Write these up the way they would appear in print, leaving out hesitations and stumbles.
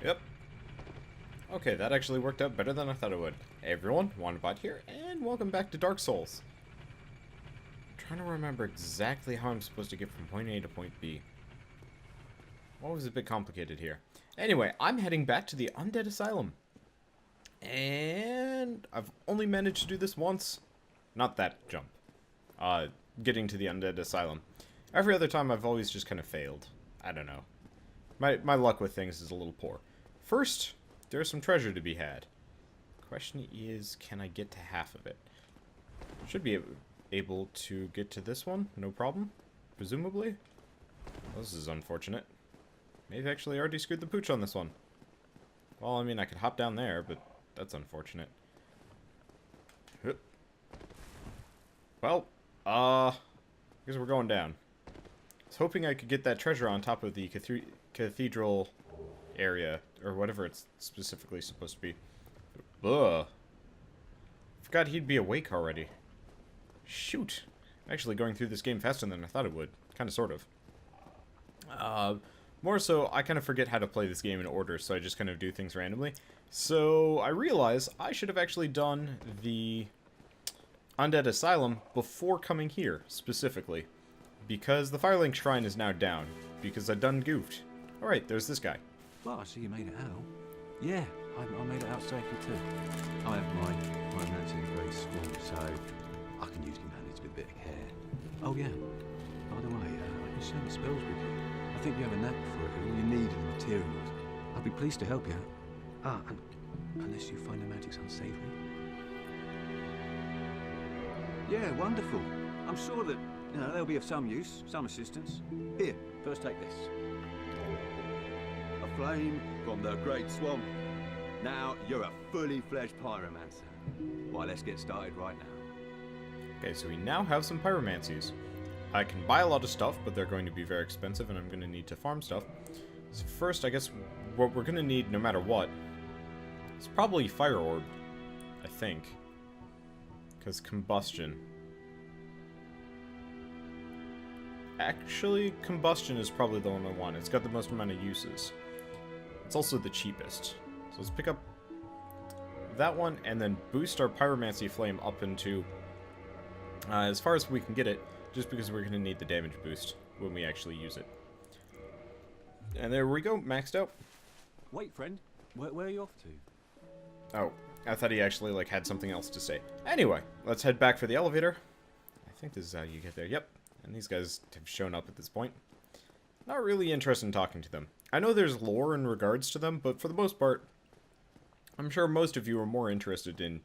Yep. Okay, that actually worked out better than I thought it would. Hey everyone, Wanderbot here, and welcome back to Dark Souls. I'm trying to remember exactly how I'm supposed to get from point A to point B. What was a bit complicated here? Anyway, I'm heading back to the Undead Asylum. And I've only managed to do this once. Not that jump. Getting to the Undead Asylum. Every other time I've always just kind of failed. I don't know. My luck with things is a little poor. First, there's some treasure to be had. Question is, can I get to half of it? Should be able to get to this one, no problem. Presumably. Well, this is unfortunate. Maybe actually already screwed the pooch on this one. Well, I mean, I could hop down there, but that's unfortunate. Well, I guess we're going down. I was hoping I could get that treasure on top of the cathedral area, or whatever it's specifically supposed to be. Ugh. Forgot he'd be awake already. Shoot. I'm actually going through this game faster than I thought it would. Kind of, sort of. More so, I kind of forget how to play this game in order, so I just kind of do things randomly. So, I realize I should have actually done the Undead Asylum before coming here, specifically. Because the Firelink Shrine is now down, because I done goofed. Alright, there's this guy. Well, I see you made it out. Yeah, I made it out safely too. I have my romantic very strong, so I can usually manage with a bit of care. Oh yeah, by the way, I can share the spells with you. I think you have a knack for it. All you need are the materials. I'll be pleased to help you out. And unless you find the magic's unsavory. Yeah, wonderful. I'm sure that, they'll be of some use, some assistance. Here, first take this. A flame from the Great Swamp. Now you're a fully fledged pyromancer. Why, let's get started right now. Okay, so we now have some pyromancies. I can buy a lot of stuff, but they're going to be very expensive, and I'm going to need to farm stuff. So first, I guess what we're going to need, no matter what, is probably Fire Orb, I think. Because combustion. Actually, combustion is probably the one I want. It's got the most amount of uses. It's also the cheapest. So let's pick up that one, and then boost our Pyromancy Flame up into as far as we can get it, just because we're going to need the damage boost when we actually use it. And there we go, maxed out. Wait, friend. Where are you off to? Oh, I thought he actually, like, had something else to say. Anyway, let's head back for the elevator. I think this is how you get there. Yep. And these guys have shown up at this point. Not really interested in talking to them. I know there's lore in regards to them, but for the most part, I'm sure most of you are more interested in,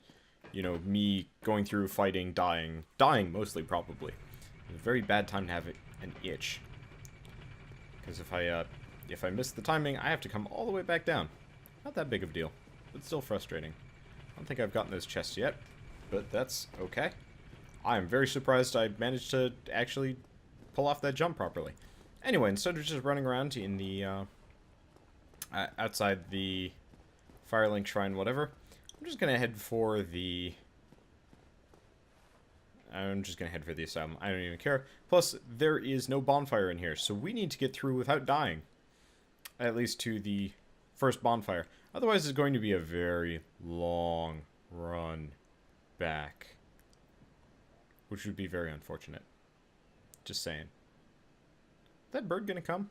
me going through, fighting, dying. Dying, mostly, probably. It's a very bad time to have an itch. Because if I miss the timing, I have to come all the way back down. Not that big of a deal, but still frustrating. I don't think I've gotten those chests yet, but that's okay. I am very surprised I managed to actually pull off that jump properly. Anyway, instead of just running around in the, outside the Firelink Shrine, whatever, I'm just gonna head for the... Asylum. I don't even care. Plus, there is no bonfire in here, so we need to get through without dying. At least to the first bonfire. Otherwise, it's going to be a very long run back. Which would be very unfortunate. Just saying. Is that bird gonna come?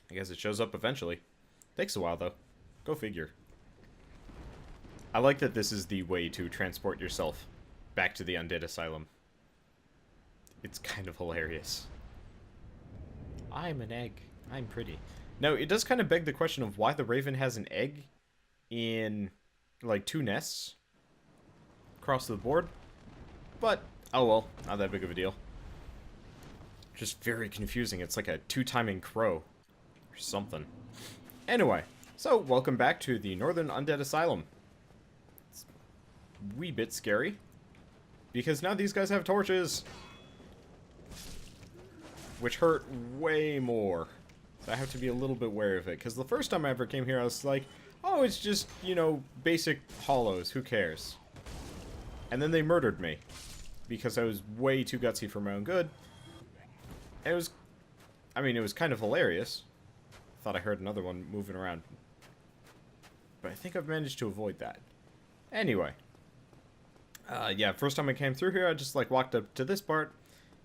I guess it shows up eventually. Takes a while, though. Go figure. I like that this is the way to transport yourself back to the Undead Asylum. It's kind of hilarious. I'm an egg. I'm pretty. Now, it does kind of beg the question of why the raven has an egg in, like, 2 nests across the board. But, oh well, not that big of a deal. Just very confusing. It's like a 2-timing crow or something. Anyway, so welcome back to the Northern Undead Asylum. It's a wee bit scary, because now these guys have torches, which hurt way more. So I have to be a little bit wary of it, because the first time I ever came here I was like, oh, it's just, basic hollows, who cares? And then they murdered me, because I was way too gutsy for my own good, It was, I mean, it was kind of hilarious. Thought I heard another one moving around. But I think I've managed to avoid that. Anyway. Yeah, first time I came through here, I just, like, walked up to this part,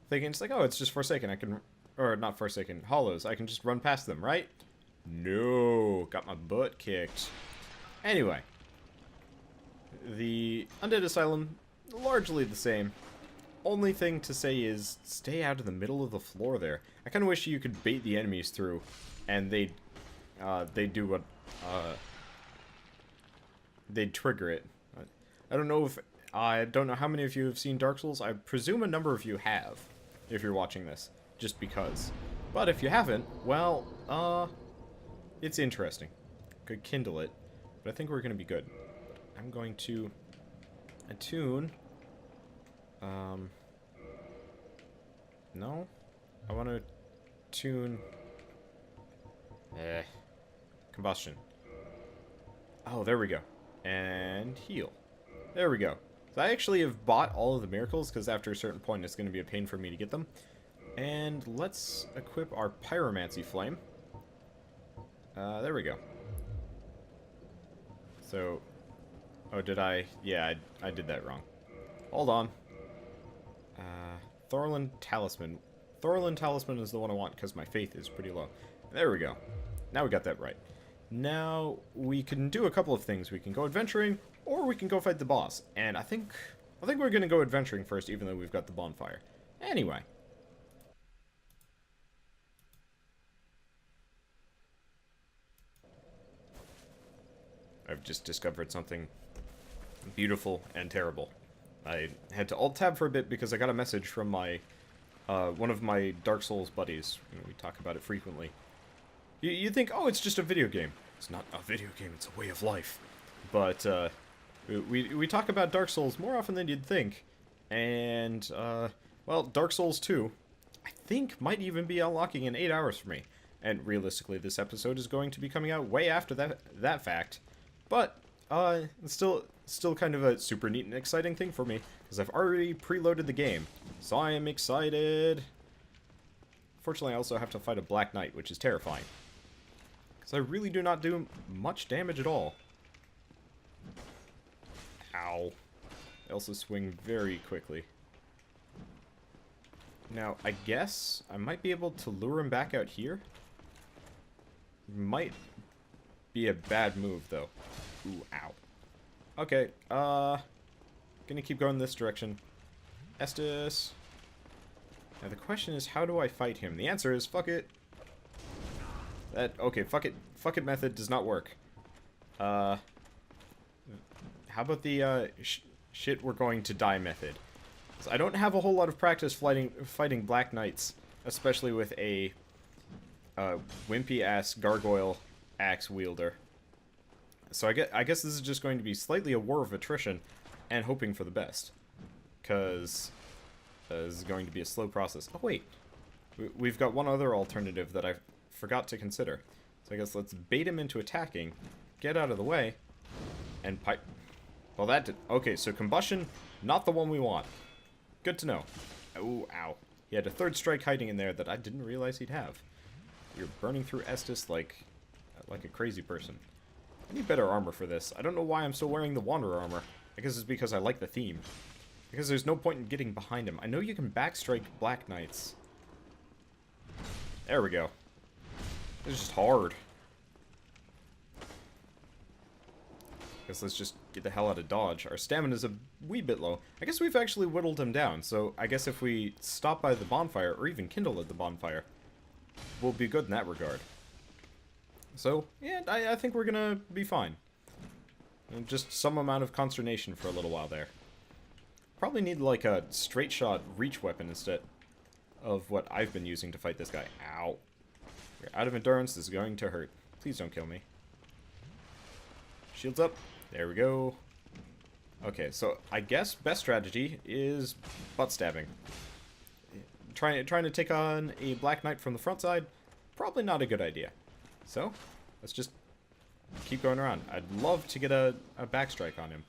thinking it's like, oh, it's just Forsaken. I can, or not Forsaken, Hollows. I can just run past them, right? No, got my butt kicked. Anyway. The Undead Asylum, largely the same. Only thing to say is, stay out of the middle of the floor there. I kind of wish you could bait the enemies through, and they'd do what, they'd trigger it. I don't know if, I don't know how many of you have seen Dark Souls. I presume a number of you have, if you're watching this, just because. But if you haven't, well, it's interesting. Could kindle it, but I think we're gonna be good. I'm going to attune. No, I want to tune. Combustion. Oh, there we go. And heal. There we go. So I actually have bought all of the miracles because after a certain point it's going to be a pain for me to get them. And let's equip our pyromancy flame. There we go. So, oh, did I? Yeah, I did that wrong. Hold on. Thorlin Talisman. Thorlin Talisman is the one I want because my faith is pretty low. There we go. Now we got that right. Now we can do a couple of things. We can go adventuring, or we can go fight the boss. And I think we're gonna go adventuring first, even though we've got the bonfire. Anyway. I've just discovered something beautiful and terrible. I had to alt-tab for a bit because I got a message from my, one of my Dark Souls buddies. You know, we talk about it frequently. You think, oh, it's just a video game. It's not a video game, it's a way of life. But, we talk about Dark Souls more often than you'd think. And, well, Dark Souls 2, I think, might even be unlocking in 8 hours for me. And realistically, this episode is going to be coming out way after that fact. But, it's still kind of a super neat and exciting thing for me, because I've already preloaded the game. So I am excited. Fortunately, I also have to fight a Black Knight, which is terrifying. Because I really do not do much damage at all. Ow. They also swing very quickly. Now, I guess I might be able to lure him back out here. Might be a bad move, though. Ooh, ow. Okay, gonna keep going this direction. Estus. Now the question is, how do I fight him? The answer is, fuck it. Okay, fuck it method does not work. How about the, shit we're going to die method? So I don't have a whole lot of practice fighting Black Knights, especially with a, wimpy-ass gargoyle axe wielder. So I guess this is just going to be slightly a war of attrition and hoping for the best. Because this is going to be a slow process. Oh, wait. We've got one other alternative that I forgot to consider. So I guess let's bait him into attacking, get out of the way, and pipe. Well, that did... Okay, so combustion, not the one we want. Good to know. Ooh, ow. He had a third strike hiding in there that I didn't realize he'd have. You're burning through Estus like a crazy person. I need better armor for this. I don't know why I'm still wearing the Wanderer armor. I guess it's because I like the theme. Because there's no point in getting behind him. I know you can backstrike Black Knights. There we go. It's just hard. Guess let's just get the hell out of dodge. Our stamina's a wee bit low. I guess we've actually whittled him down. So I guess if we stop by the bonfire, or even kindle at the bonfire, we'll be good in that regard. So, yeah, I think we're gonna be fine. And just some amount of consternation for a little while there. Probably need, like, a straight shot reach weapon instead of what I've been using to fight this guy. Ow. You're out of endurance, this is going to hurt. Please don't kill me. Shields up. There we go. Okay, so I guess best strategy is butt stabbing. Trying to take on a Black Knight from the front side, probably not a good idea. So, let's just keep going around. I'd love to get a backstrike on him.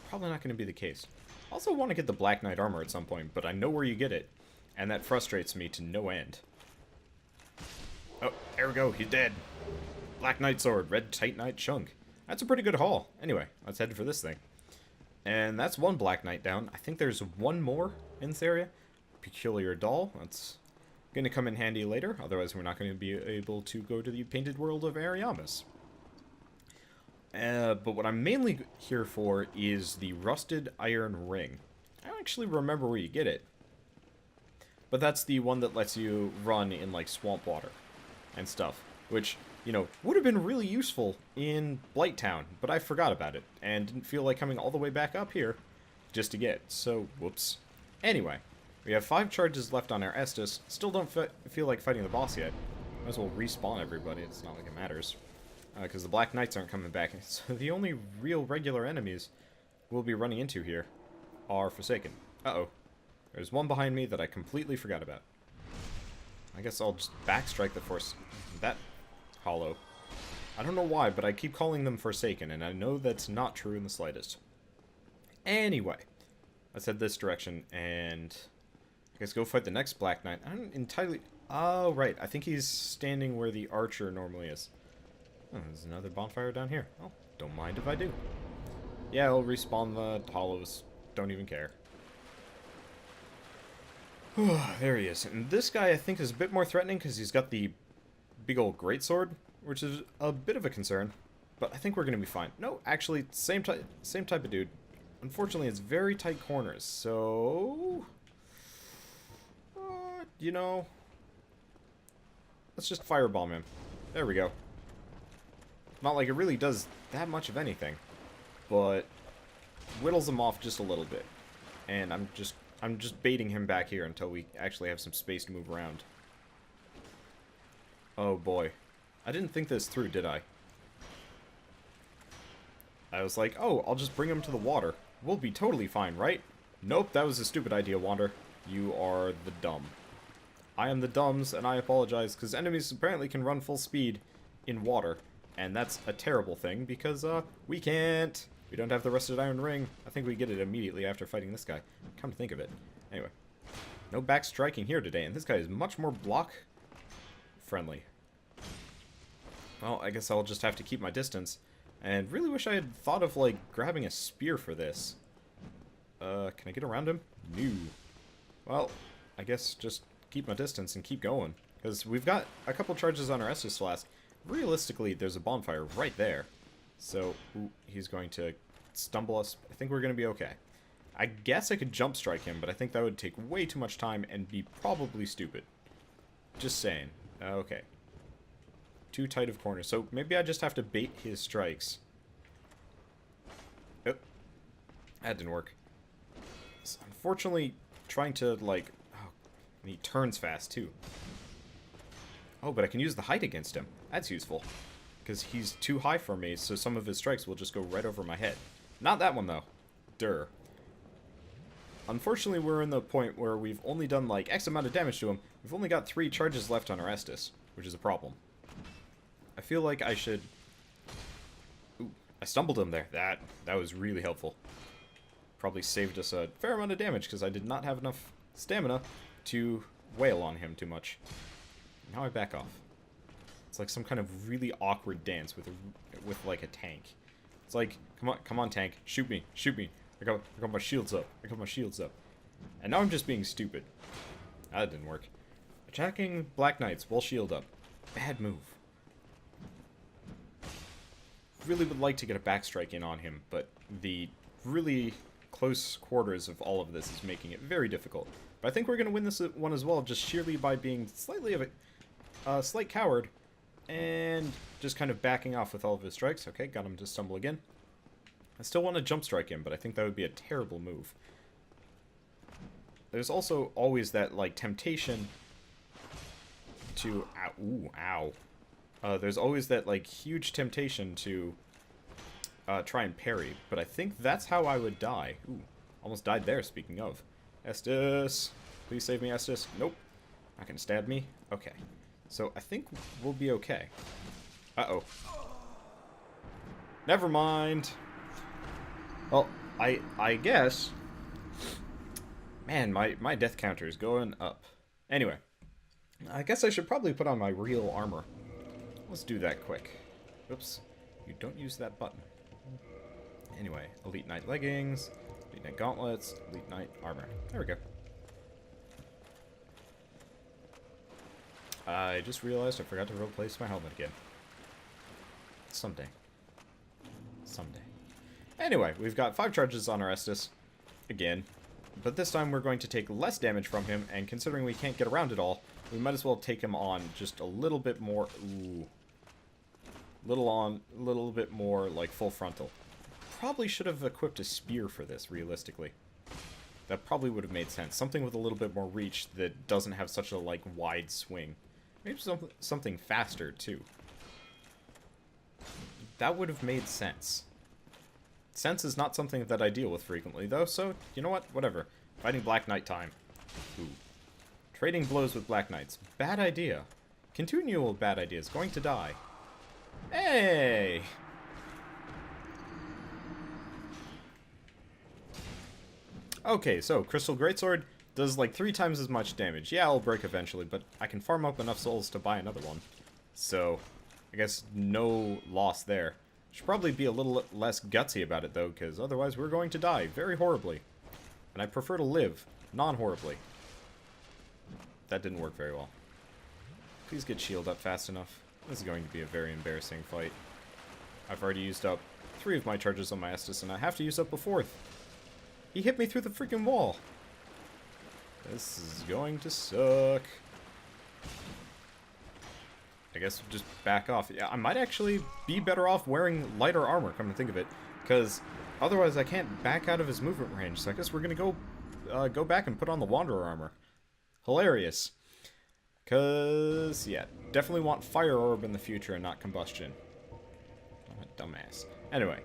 Probably not going to be the case. Also want to get the Black Knight armor at some point, but I know where you get it. And that frustrates me to no end. Oh, there we go. He's dead. Black Knight Sword, Red Titanite Chunk. That's a pretty good haul. Anyway, let's head for this thing. And that's one Black Knight down. I think there's one more in this area. Peculiar Doll. That's going to come in handy later. Otherwise, we're not going to be able to go to the painted world of Ariamis. But what I'm mainly here for is the Rusted Iron Ring. I don't actually remember where you get it. But that's the one that lets you run in, like, swamp water and stuff. Which, you know, would have been really useful in Blighttown, but I forgot about it. And didn't feel like coming all the way back up here just to get it. So, whoops. Anyway, we have 5 charges left on our Estus. Still don't feel like fighting the boss yet. Might as well respawn everybody. It's not like it matters. Because the Black Knights aren't coming back. So the only real regular enemies we'll be running into here are Forsaken. Uh-oh. There's one behind me that I completely forgot about. I guess I'll just backstrike the force. That hollow. I don't know why, but I keep calling them Forsaken, and I know that's not true in the slightest. Anyway, let's head this direction, and I guess go fight the next Black Knight. I don't entirely... Oh, right. I think he's standing where the archer normally is. Oh, there's another bonfire down here. Oh, don't mind if I do. Yeah, I'll respawn the hollows. Don't even care. There he is. And this guy, I think, is a bit more threatening because he's got the big old greatsword, which is a bit of a concern. But I think we're going to be fine. No, actually, same type of dude. Unfortunately, it's very tight corners, so... you know... Let's just firebomb him. There we go. Not like it really does that much of anything, but whittles him off just a little bit. And I'm just baiting him back here until we actually have some space to move around. Oh boy. I didn't think this through, did I? I was like, oh, I'll just bring him to the water. We'll be totally fine, right? Nope, that was a stupid idea, Wander. You are the dumb. I am the dumbs, and I apologize, because enemies apparently can run full speed in water. And that's a terrible thing, because, we can't. We don't have the Rusted Iron Ring. I think we get it immediately after fighting this guy. Come to think of it. Anyway. No backstriking here today, and this guy is much more block-friendly. Well, I guess I'll just have to keep my distance. And really wish I had thought of, like, grabbing a spear for this. Can I get around him? No. Well, I guess just keep my distance and keep going. Because we've got a couple charges on our Estus Flask. Realistically, there's a bonfire right there. So, ooh, he's going to stumble us. I think we're going to be okay. I guess I could jump strike him, but I think that would take way too much time and be probably stupid. Just saying. Okay. Too tight of corners. So maybe I just have to bait his strikes. Oh. That didn't work. It's unfortunately, trying to, like... Oh, and he turns fast, too. Oh, but I can use the height against him. That's useful. Because he's too high for me, so some of his strikes will just go right over my head. Not that one, though. Durr. Unfortunately, we're in the point where we've only done, like, X amount of damage to him. We've only got 3 charges left on our Estus, which is a problem. I feel like I should... Ooh, I stumbled him there. That was really helpful. Probably saved us a fair amount of damage, because I did not have enough stamina to wail on him too much. Now I back off. It's like some kind of really awkward dance with like a tank. It's like, come on tank, shoot me. I got my shields up. And now I'm just being stupid. That didn't work. Attacking Black Knights while shield up. Bad move. Really would like to get a backstrike in on him, but the really close quarters of all of this is making it very difficult. But I think we're going to win this one as well, just sheerly by being slightly of a slight coward and just kind of backing off with all of his strikes. Okay, got him to stumble again. I still want to jump strike him, but I think that would be a terrible move. There's also always that, like, temptation to... Ooh, ow. There's always that, like, huge temptation to try and parry, but I think that's how I would die. Ooh, almost died there, speaking of. Estus! Please save me, Estus. Nope. Not gonna stab me. Okay. So, I think we'll be okay. Uh-oh. Never mind. Well, I guess Man, my death counter is going up. Anyway, I guess I should probably put on my real armor. Let's do that quick. Oops. You don't use that button. Anyway, Elite Knight leggings, Elite Knight gauntlets, Elite Knight armor. There we go. I just realized I forgot to replace my helmet again. Someday. Someday. Anyway, we've got 5 charges on our Estus. Again. But this time we're going to take less damage from him, and considering we can't get around it all, we might as well take him on just a little bit more. Ooh. Little bit more like full frontal. Probably should have equipped a spear for this, realistically. That probably would have made sense. Something with a little bit more reach that doesn't have such a like wide swing. Maybe something faster too. That would have made sense. Sense is not something that I deal with frequently, though, so, you know what? Whatever. Fighting Black Knight time. Ooh. Trading blows with Black Knights. Bad idea. Continual bad ideas. Going to die. Hey! Okay, so, Crystal Greatsword does like 3 times as much damage. Yeah, I'll break eventually, but I can farm up enough souls to buy another one. So, I guess no loss there. Should probably be a little less gutsy about it, though, because otherwise we're going to die very horribly. And I prefer to live non-horribly. That didn't work very well. Please get shield up fast enough. This is going to be a very embarrassing fight. I've already used up 3 of my charges on my Estus, and I have to use up a 4th. He hit me through the freaking wall. This is going to suck. I guess we'll just back off. Yeah, I might actually be better off wearing lighter armor, come to think of it. Because otherwise I can't back out of his movement range. So I guess we're going to go back and put on the Wanderer armor. Hilarious. Because, yeah, definitely want Fire Orb in the future and not Combustion. I'm a dumbass. Anyway.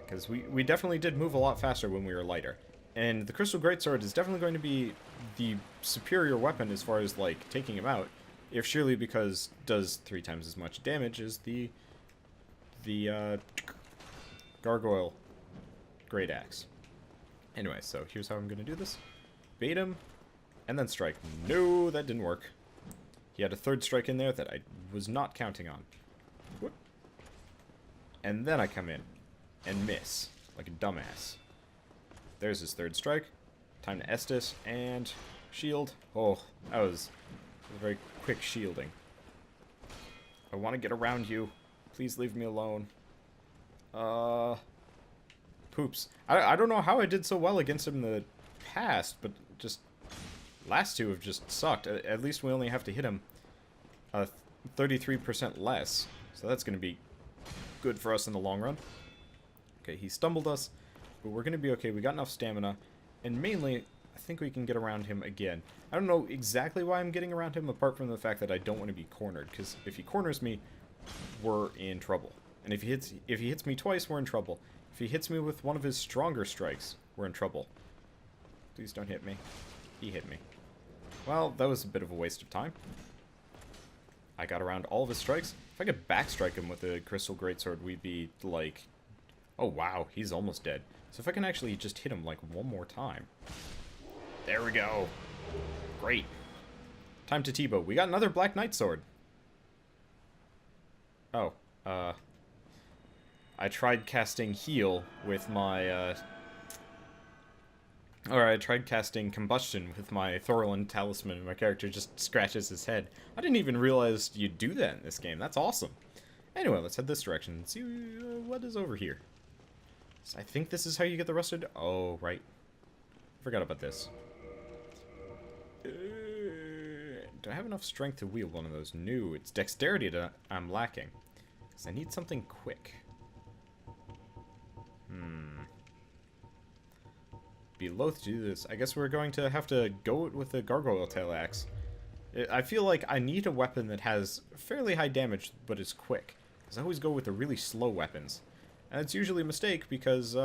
Because we definitely did move a lot faster when we were lighter. And the Crystal Greatsword is definitely going to be the superior weapon as far as, like, taking him out. If surely because does 3 times as much damage as the Gargoyle Great Axe. Anyway, so here's how I'm going to do this. Bait him, and then strike. No, that didn't work. He had a 3rd strike in there that I was not counting on. Whoop. And then I come in and miss, like a dumbass. There's his 3rd strike. Time to Estus, and shield. Oh, that was very quick shielding. I want to get around you. Please leave me alone. Poops. I don't know how I did so well against him in the past, but just last 2 have just sucked. At least we only have to hit him 33% less. So that's going to be good for us in the long run. Okay, he stumbled us, but we're going to be okay. We got enough stamina, and mainly I think we can get around him again. I don't know exactly why I'm getting around him, apart from the fact that I don't want to be cornered, because if he corners me, we're in trouble. And if he hits me twice, we're in trouble. If he hits me with one of his stronger strikes, we're in trouble. Please don't hit me. He hit me. Well, that was a bit of a waste of time. I got around all of his strikes. If I could backstrike him with a Crystal Greatsword, we'd be like... Oh wow, he's almost dead. So if I can actually just hit him like one more time. There we go. Great. Time to T-bow. We got another Black Knight sword. Oh, I tried casting heal with my, or I tried casting combustion with my Thorlin talisman, and my character just scratches his head. I didn't even realize you do that in this game. That's awesome. Anyway, let's head this direction and see what is over here. So I think this is how you get the rusted... Oh, right. Forgot about this. Do I have enough strength to wield one of those? No, it's dexterity that I'm lacking. Because I need something quick. Be loath to do this. I guess we're going to have to go with the Gargoyle Tail Axe. I feel like I need a weapon that has fairly high damage, but is quick. Because I always go with the really slow weapons. And it's usually a mistake because,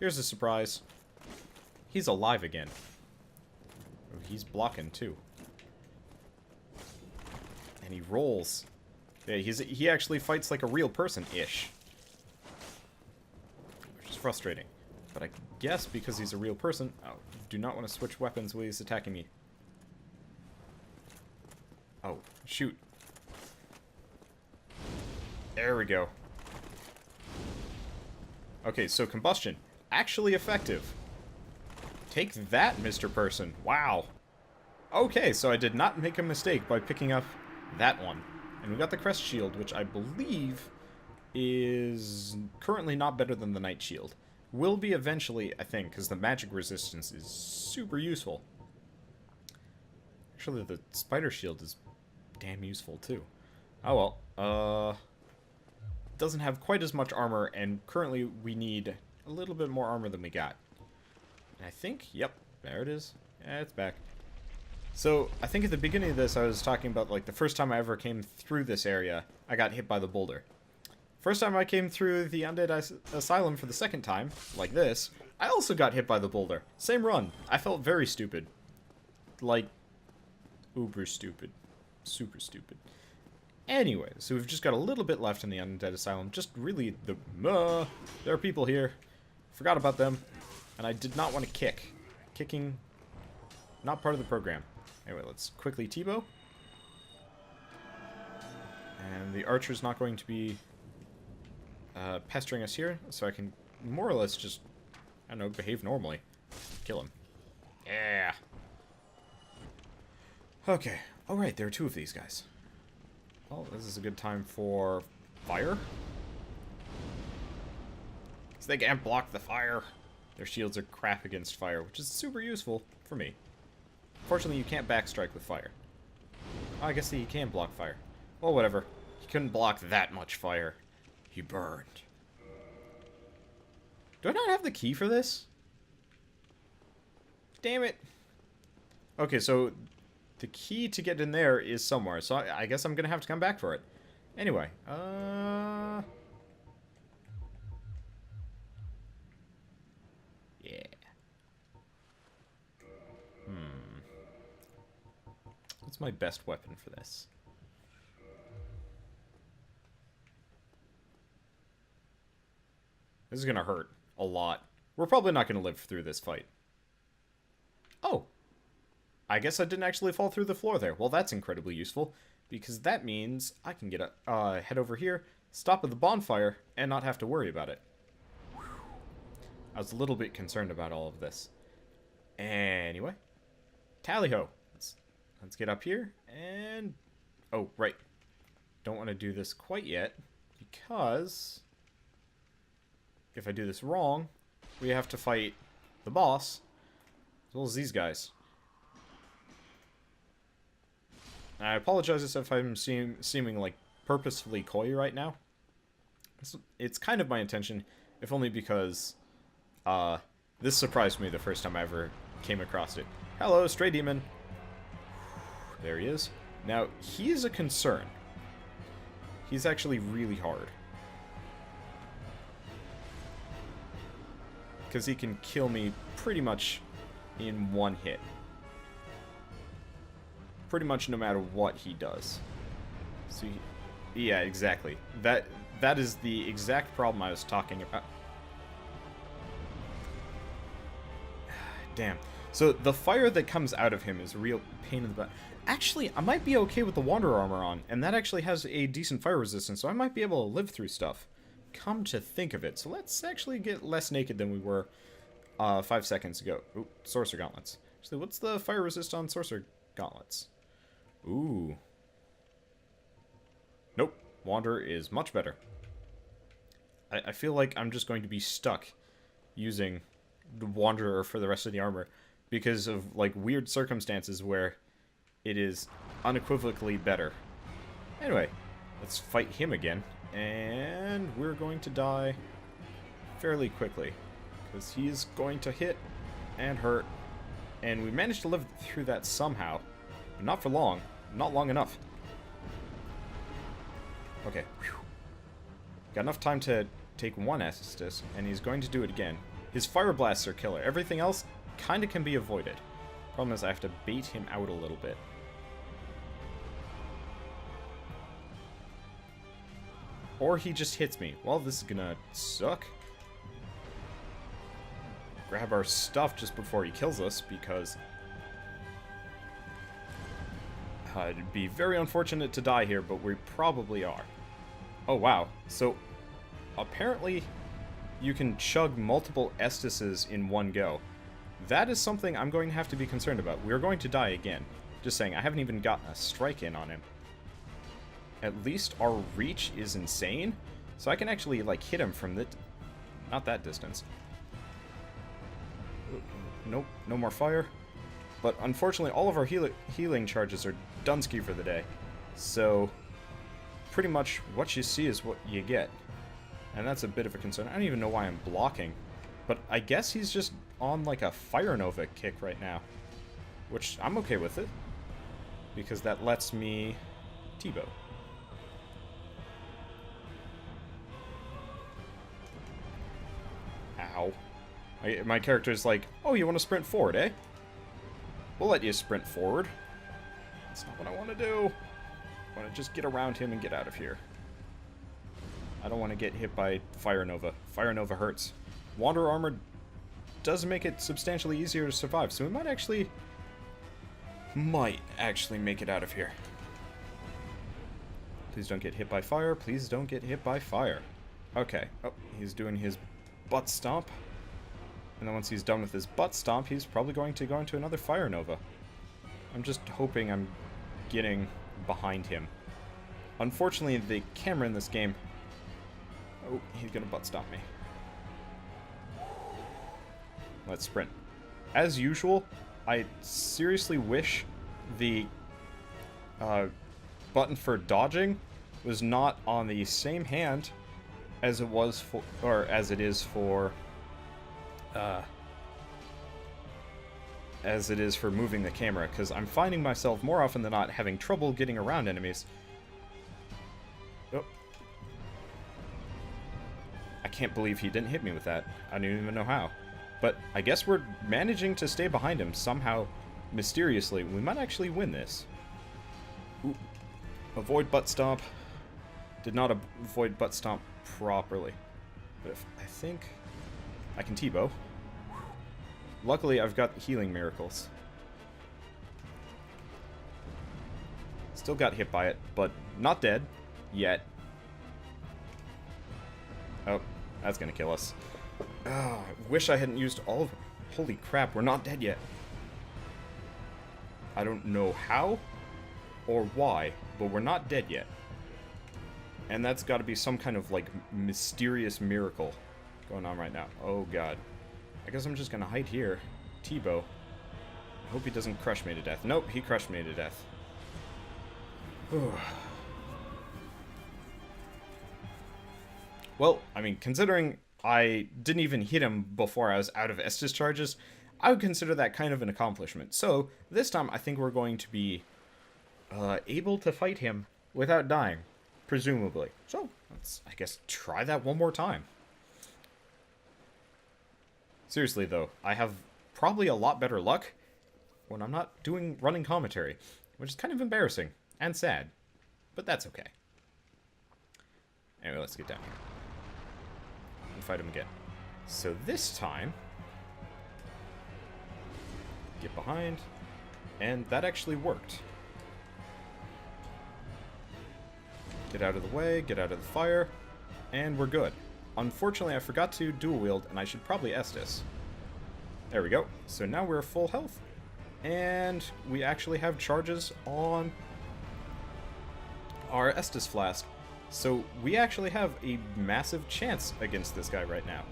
here's a surprise. He's alive again. Oh, he's blocking too. And he rolls. Yeah, he actually fights like a real person-ish. Which is frustrating. But I guess because he's a real person... Oh, do not want to switch weapons while he's attacking me. Oh, shoot. There we go. Okay, so combustion. Actually effective. Take that, Mr. Person. Wow. Okay, so I did not make a mistake by picking up that one. And we got the Crest Shield, which I believe is currently not better than the Night Shield. Will be eventually, I think, because the magic resistance is super useful. Actually, the Spider Shield is damn useful, too. Oh well. Doesn't have quite as much armor, and currently we need a little bit more armor than we got. And I think, yep, there it is. Yeah, it's back. So, I think at the beginning of this, I was talking about, like, the first time I ever came through this area, I got hit by the boulder. First time I came through the Undead Asylum for the second time, like this, I also got hit by the boulder. Same run. I felt very stupid. Like, uber stupid. Super stupid. Anyway, so we've just got a little bit left in the Undead Asylum. Just really the... there are people here. Forgot about them. And I did not want to kick. Kicking... not part of the program. Anyway, let's quickly T-bow. And the archer's not going to be pestering us here, so I can more or less just, I don't know, behave normally. Kill him. Yeah. Okay. Oh, right, there are two of these guys. Well, this is a good time for fire. Because they can't block the fire. Their shields are crap against fire, which is super useful for me. Fortunately, you can't backstrike with fire. Oh, I guess he can block fire. Well, whatever. He couldn't block that much fire. He burned. Do I not have the key for this? Damn it. Okay, so the key to get in there is somewhere, so I guess I'm gonna have to come back for it. Anyway, yeah. What's my best weapon for this? This is gonna hurt a lot. We're probably not gonna live through this fight. Oh! I guess I didn't actually fall through the floor there. Well, that's incredibly useful, because that means I can get a head over here, stop at the bonfire, and not have to worry about it. Whew. I was a little bit concerned about all of this. Anyway. Tally-ho! Let's get up here, and... oh, right. Don't want to do this quite yet, because... if I do this wrong, we have to fight the boss, as well as these guys. I apologize if I'm seeming like purposefully coy right now. It's kind of my intention, if only because this surprised me the first time I ever came across it. Hello, stray demon. There he is. Now, he is a concern. He's actually really hard. Because he can kill me pretty much in one hit. Pretty much no matter what he does. So, yeah, exactly. That is the exact problem I was talking about. Damn. So, the fire that comes out of him is a real pain in the butt. Actually, I might be okay with the Wander armor on, and that actually has a decent fire resistance, so I might be able to live through stuff. Come to think of it. So let's actually get less naked than we were 5 seconds ago. Ooh, Sorcerer Gauntlets. Actually, what's the fire resist on Sorcerer Gauntlets? Ooh. Nope. Wanderer is much better. I feel like I'm just going to be stuck using the Wanderer for the rest of the armor because of, like, weird circumstances where it is unequivocally better. Anyway, let's fight him again. And we're going to die fairly quickly, because he's going to hit and hurt. And we managed to live through that somehow, but not for long. Not long enough. Okay. Whew. Got enough time to take one Estus, and he's going to do it again. His fire blasts are killer. Everything else kind of can be avoided. Problem is I have to bait him out a little bit. Or he just hits me. Well, this is gonna suck. grab our stuff just before he kills us, because it'd be very unfortunate to die here, but we probably are. Oh, wow. So, apparently, you can chug multiple Estises in one go. That is something I'm going to have to be concerned about. We're going to die again. Just saying, I haven't even gotten a strike in on him. At least our reach is insane, so I can actually, like, hit him from the... not that distance. Nope, no more fire. But unfortunately, all of our healing charges are Dunsky for the day. So, pretty much what you see is what you get. And that's a bit of a concern. I don't even know why I'm blocking. But I guess he's just on like a Fire Nova kick right now. Which I'm okay with it. Because that lets me T-bow. Ow. My character's like, oh, you want to sprint forward, eh? We'll let you sprint forward. That's not what I want to do. I want to just get around him and get out of here. I don't want to get hit by Fire Nova. Fire Nova hurts. Wander Armor does make it substantially easier to survive, so we might actually make it out of here. Please don't get hit by fire. Please don't get hit by fire. Okay. Oh, he's doing his butt stomp. And then once he's done with his butt stomp, he's probably going to go into another Fire Nova. I'm just hoping I'm getting behind him. Unfortunately, the camera in this game... oh, he's gonna butt stomp me. Let's sprint. As usual, I seriously wish the button for dodging was not on the same hand as it was for, or as it is for moving the camera, because I'm finding myself more often than not having trouble getting around enemies. Oh. I can't believe he didn't hit me with that. I don't even know how. But I guess we're managing to stay behind him somehow, mysteriously. We might actually win this. Ooh. Avoid butt stomp. Did not avoid butt stomp properly. But I think I can T-bow. Luckily, I've got healing miracles. Still got hit by it, but not dead. Yet. Oh, that's gonna kill us. Oh, I wish I hadn't used all of them. Holy crap, we're not dead yet. I don't know how or why, but we're not dead yet. And that's gotta be some kind of, like, mysterious miracle going on right now. Oh, God. I guess I'm just gonna hide here. T-bow. I hope he doesn't crush me to death. Nope, he crushed me to death. Well, I mean, considering I didn't even hit him before I was out of Estus charges, I would consider that kind of an accomplishment. So, this time I think we're going to be able to fight him without dying, presumably. So, let's, I guess, try that one more time. Seriously, though, I have probably a lot better luck when I'm not doing running commentary, which is kind of embarrassing and sad, but that's okay. Anyway, let's get down here and fight him again. So this time, get behind, and that actually worked. Get out of the way, get out of the fire, and we're good. Unfortunately, I forgot to dual wield, and I should probably Estus. There we go. So now we're full health, and we actually have charges on our Estus flask. So we actually have a massive chance against this guy right now,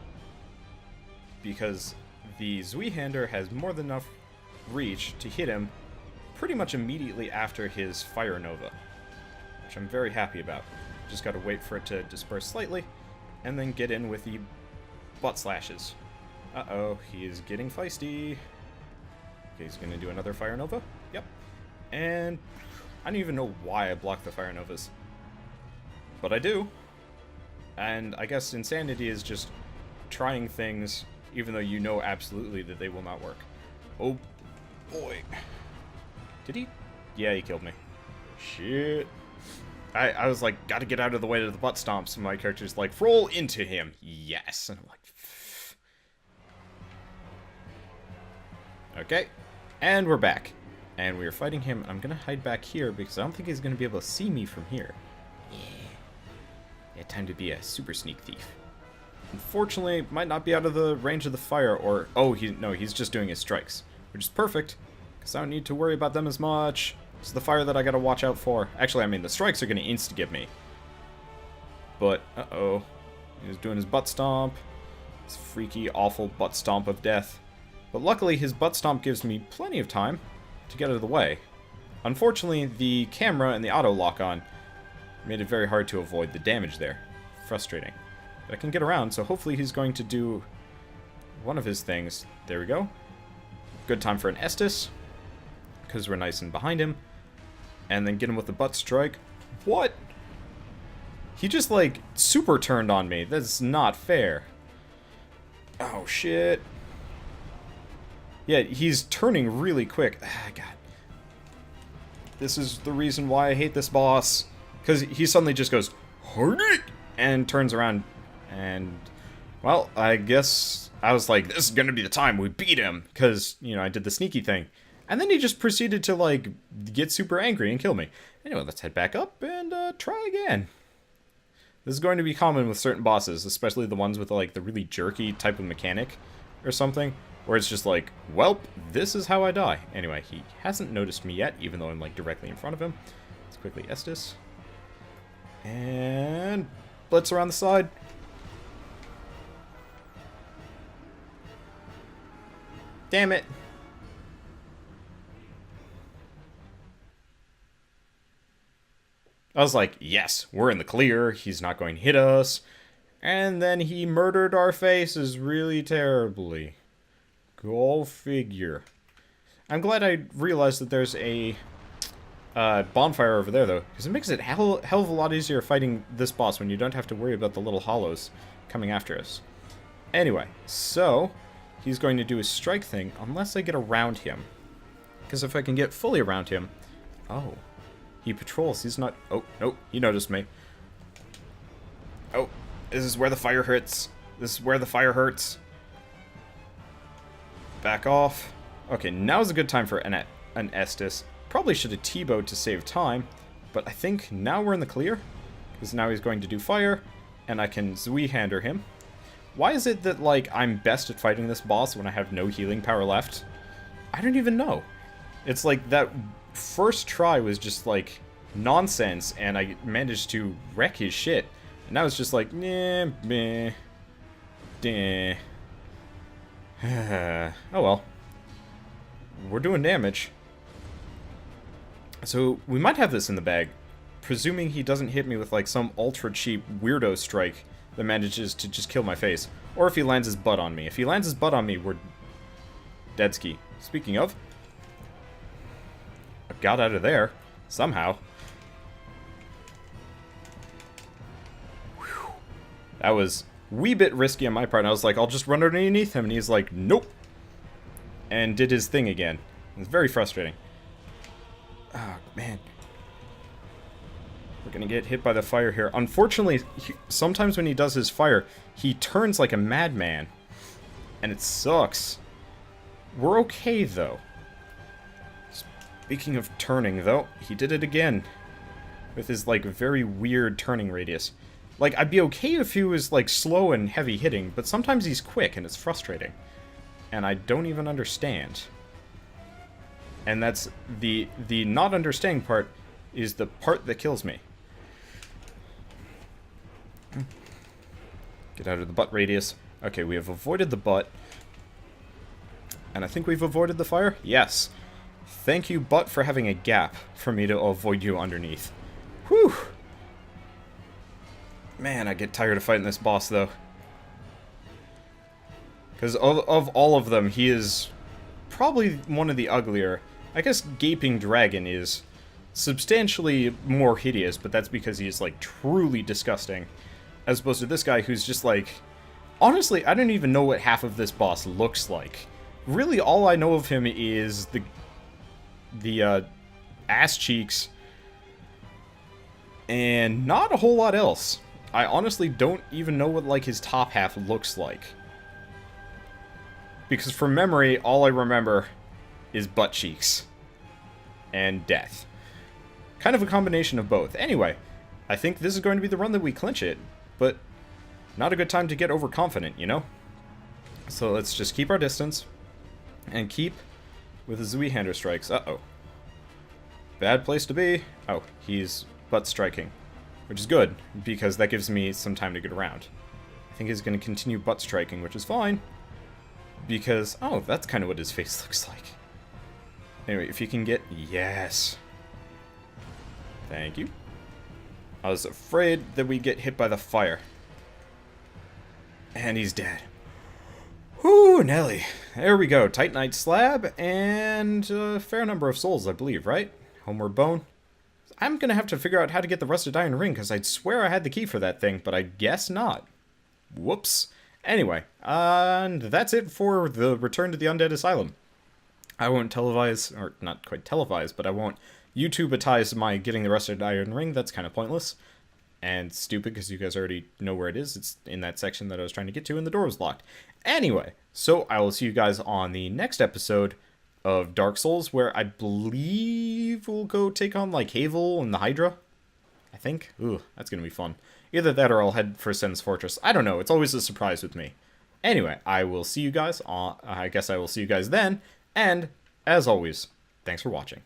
because the Zweihander has more than enough reach to hit him pretty much immediately after his Fire Nova, which I'm very happy about. Just gotta wait for it to disperse slightly, and then get in with the butt slashes. Uh-oh, he is getting feisty. Okay, he's gonna do another Fire Nova. Yep. And I don't even know why I blocked the Fire Novas. But I do. And I guess insanity is just trying things even though you know absolutely that they will not work. Oh, boy. Did he? Yeah, he killed me. Shit. I was like, gotta get out of the way to the butt stomps, and my character's like, roll into him. Yes. And I'm like, Okay. And we're back. And we are fighting him. I'm going to hide back here because I don't think he's going to be able to see me from here. Yeah, time to be a super sneak thief. Unfortunately, might not be out of the range of the fire, or... Oh, he's just doing his strikes. Which is perfect, because I don't need to worry about them as much. It's the fire that I gotta watch out for. Actually, I mean, the strikes are gonna insta-get me. But, uh-oh. He's doing his butt stomp. His freaky, awful butt stomp of death. But luckily, his butt stomp gives me plenty of time to get out of the way. Unfortunately, the camera and the auto lock-on made it very hard to avoid the damage there. Frustrating. But I can get around, so hopefully he's going to do one of his things. There we go. Good time for an Estus, because we're nice and behind him. And then get him with the butt strike. What? He just, like, super turned on me. That's not fair. Oh, shit. Yeah, he's turning really quick. Ah, God. This is the reason why I hate this boss. Because he suddenly just goes, and turns around. And, well, I guess I was like, this is going to be the time we beat him. Because, you know, I did the sneaky thing. And then he just proceeded to, like, get super angry and kill me. Anyway, let's head back up and try again. This is going to be common with certain bosses, especially the ones with, like, the really jerky type of mechanic or something. Where it's just like, welp, this is how I die. Anyway, he hasn't noticed me yet, even though I'm, like, directly in front of him. Let's quickly Estus. And blitz around the side. Damn it. I was like, yes, we're in the clear. He's not going to hit us. And then he murdered our faces really terribly. Go figure. I'm glad I realized that there's a bonfire over there, though. Because it makes it hell of a lot easier fighting this boss when you don't have to worry about the little hollows coming after us. Anyway, so he's going to do his strike thing unless I get around him. Because if I can get fully around him... Oh. He patrols. He's not... Oh, nope. He noticed me. Oh. This is where the fire hurts. This is where the fire hurts. Back off. Okay, now's a good time for an Estus. Probably should have T-bowed to save time. But I think now we're in the clear. Because now he's going to do fire. And I can Zui-hander him. Why is it that, like, I'm best at fighting this boss when I have no healing power left? I don't even know. It's like that first try was just, like, nonsense, and I managed to wreck his shit. And now it's just like, nah, meh, deh. Oh well. We're doing damage. So, we might have this in the bag. Presuming he doesn't hit me with, like, some ultra-cheap weirdo strike that manages to just kill my face. Or if he lands his butt on me. If he lands his butt on me, we're deadski. Speaking of, I got out of there. Somehow. Whew. That was a wee bit risky on my part. And I was like, I'll just run underneath him. And he's like, nope. And did his thing again. It was very frustrating. Oh, man. We're gonna get hit by the fire here. Unfortunately, sometimes when he does his fire, he turns like a madman. And it sucks. We're okay, though. Speaking of turning, though, he did it again. With his, like, very weird turning radius. Like, I'd be okay if he was, like, slow and heavy hitting, but sometimes he's quick and it's frustrating. And I don't even understand. And that's the not understanding part is the part that kills me. Get out of the butt radius. Okay, we have avoided the butt. And I think we've avoided the fire? Yes. Thank you, butt, for having a gap for me to avoid you underneath. Whew. Man, I get tired of fighting this boss, though. Because of all of them, he is probably one of the uglier. I guess Gaping Dragon is substantially more hideous, but that's because he is, like, truly disgusting. As opposed to this guy who's just, like... Honestly, I don't even know what half of this boss looks like. Really, all I know of him is the ass cheeks. And not a whole lot else. I honestly don't even know what, like, his top half looks like. Because from memory, all I remember is butt cheeks. And death. Kind of a combination of both. Anyway, I think this is going to be the run that we clinch it, but not a good time to get overconfident, you know? So let's just keep our distance, and keep with the Zweihander strikes. Uh-oh. Bad place to be. Oh, he's butt striking, which is good, because that gives me some time to get around. I think he's going to continue butt striking, which is fine, because, oh, that's kind of what his face looks like. Anyway, if you can get, yes. Thank you. I was afraid that we'd get hit by the fire. And he's dead. Whoo, Nelly. There we go. Titanite slab and a fair number of souls, I believe, right? Homeward bone. I'm going to have to figure out how to get the rusted iron ring, because I'd swear I had the key for that thing, but I guess not. Whoops. Anyway, and that's it for the Return to the Undead Asylum. I won't televise, or not quite televise, but I won't YouTube-atize my getting the rusted iron ring. That's kind of pointless. And stupid, because you guys already know where it is. It's in that section that I was trying to get to, and the door was locked. Anyway, so I will see you guys on the next episode of Dark Souls, where I believe we'll go take on, like, Havel and the Hydra. I think. Ooh, that's going to be fun. Either that or I'll head for Sen's Fortress. I don't know. It's always a surprise with me. Anyway, I will see you guys on... I guess I will see you guys then. And, as always, thanks for watching.